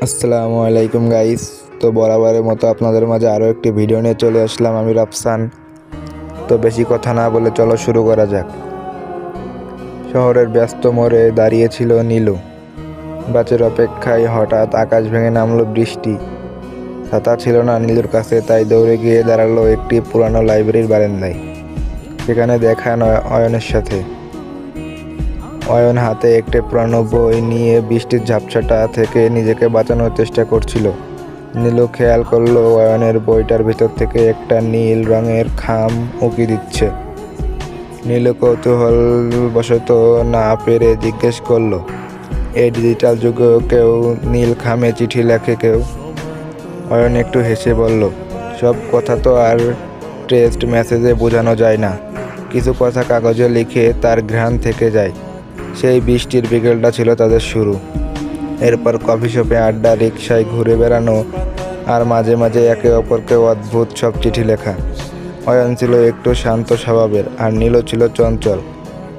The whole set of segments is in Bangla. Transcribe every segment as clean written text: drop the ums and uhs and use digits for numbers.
আসসালামু আলাইকুম গাইস। তো বরাবরের মতো আপনাদের মাঝে আরও একটি ভিডিও নিয়ে চলে আসলাম আমি রাফসান। তো বেশি কথা না বলে চলো শুরু করা যাক। শহরের ব্যস্ত মোড়ে দাঁড়িয়েছিল নীলু। বাসের অপেক্ষায় হঠাৎ আকাশ ভেঙে নামলো বৃষ্টি। ছাতা ছিল না নীলুর কাছে, তাই দৌড়ে গিয়ে দাঁড়ালো একটি পুরানো লাইব্রেরির বারান্দায়। সেখানে দেখা অয়নের সাথে। অয়ন হাতে একটি পুরানো বই নিয়ে বৃষ্টির ঝাপসাটা থেকে নিজেকে বাঁচানোর চেষ্টা করছিল। নীলু খেয়াল করলো অয়নের বইটার ভিতর থেকে একটা নীল রঙের খাম উঁকি দিচ্ছে। নীলু কৌতূহলবশত না পেরে জিজ্ঞেস করলো, এই ডিজিটাল যুগেও কেউ নীল খামে চিঠি লেখে কেউ? অয়ন একটু হেসে বলল, সব কথা তো আর টেক্সট মেসেজে বোঝানো যায় না। কিছু কথা কাগজে লিখে তার ঘ্রাণ থেকে যায়। সেই বৃষ্টির বিকেলটা ছিল তাদের শুরু। এরপর কফি শপে আড্ডা, রিকশায় ঘুরে বেড়ানো, আর মাঝে মাঝে একে অপরকে অদ্ভুত সব চিঠি লেখা। অয়ন ছিল একটু শান্ত স্বভাবের আর নীলু ছিল চঞ্চল,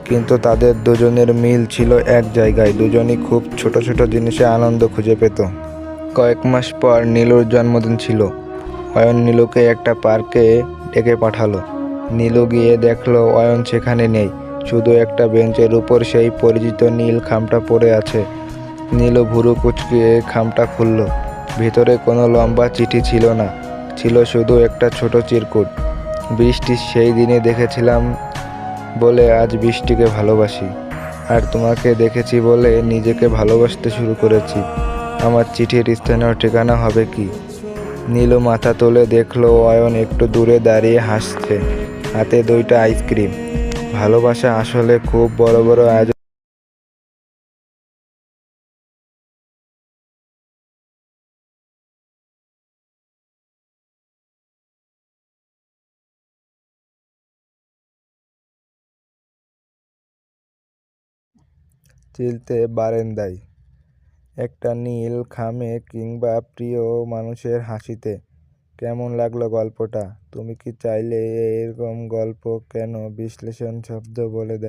কিন্তু তাদের দুজনের মিল ছিল এক জায়গায়। দুজনই খুব ছোট ছোট জিনিসে আনন্দ খুঁজে পেত। কয়েক মাস পর নীলুর জন্মদিন ছিল। অয়ন নীলুকে একটা পার্কে ডেকে পাঠালো। নীলু গিয়ে দেখলো অয়ন সেখানে নেই, শুধু একটা বেঞ্চের উপর সেই পরিচিত নীল খামটা পড়ে আছে। নীলু ভুরু কুঁচকিয়ে খামটা খুলল। ভিতরে কোনো লম্বা চিঠি ছিল না, ছিল শুধু একটা ছোট চিরকুট। বৃষ্টি, সেই দিনে দেখেছিলাম বলে আজ বৃষ্টিকে ভালোবাসি, আর তোমাকে দেখেছি বলে নিজেকে ভালোবাসতে শুরু করেছি। আমার চিঠির স্থানীয় ঠিকানা হবে কি? নীলু মাথা তুলে দেখলো অয়ন একটু দূরে দাঁড়িয়ে হাসছে, হাতে 2টা আইসক্রিম। ভালোবাসা আসলে খুব বড় বড় আয়োজন। চিলতে বারান্দায় একটা নীল খামে কিংবা প্রিয় মানুষের হাসিতে। কেমন লাগলো গল্পটা? তুমি কি চাইলে এরকম গল্প কেন বিশ্লেষণ শব্দ বলে